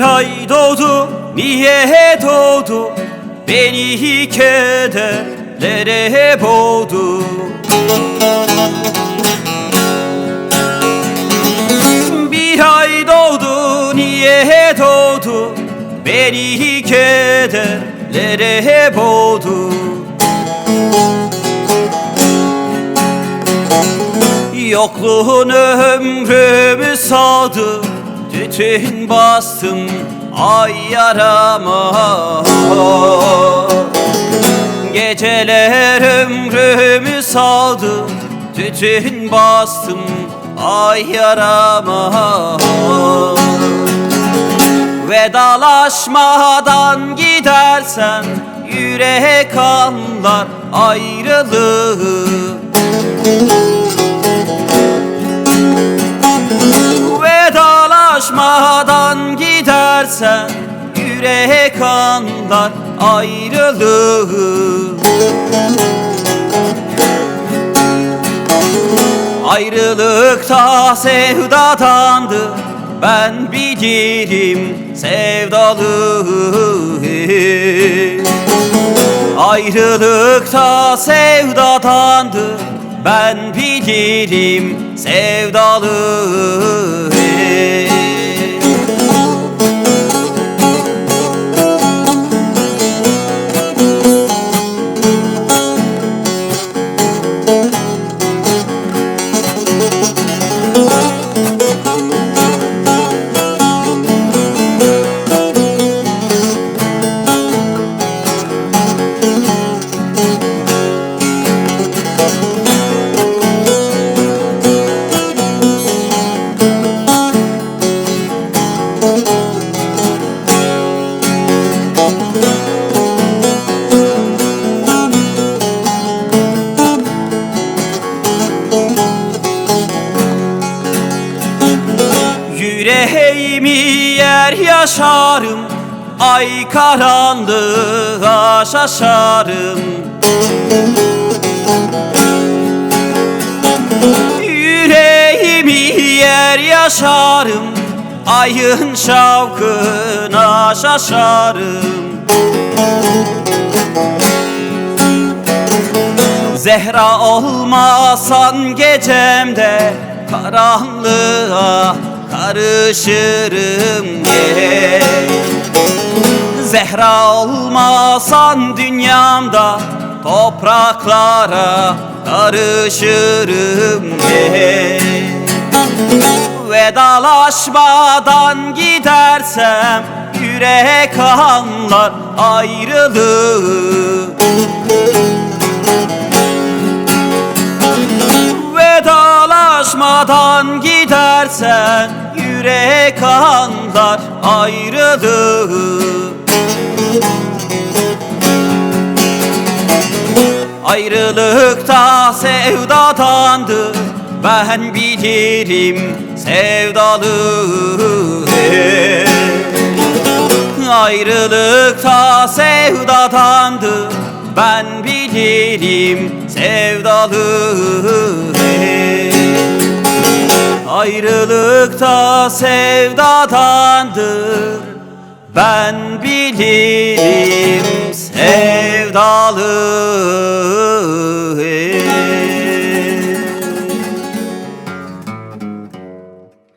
Bir ay doğdu, niye doğdu? Beni kederlere boğdu. Bir ay doğdu, niye doğdu? Beni kederlere boğdu. Yokluğun ömrümü sağdı, tütün bastım ay yarama. Geceler ömrümü sağdı, tütün bastım ay yarama. Vedalaşmadan gidersen yürek anlar ayrılığı. Vedalaşmadan gidersen yürek anlar ayrılığı. Ayrılıkta sevdadandı, ben bilirim sevdalı. Ayrılıkta sevdadandı, ben bilirim sevdalı. Yüreğimi yer yaşarım, ay karanlığa şaşarım. Yüreğimi yer yaşarım, ayın şavkına şaşarım. Zehra olmasan gecemde karanlığa karışırım ye. Zehra olmasan dünyamda topraklara karışırım ye. Vedalaşmadan gidersem yürek anlar ayrılığı. Vedalaşmadan gidersen yürek anlar ayrılığı. Ayrılıkta sevdadandı, ben bilirim sevdalı. Ayrılıkta sevdadandı, ben bilirim sevdalı. Ayrılıkta sevdadandır, ben bilirim sevdalı.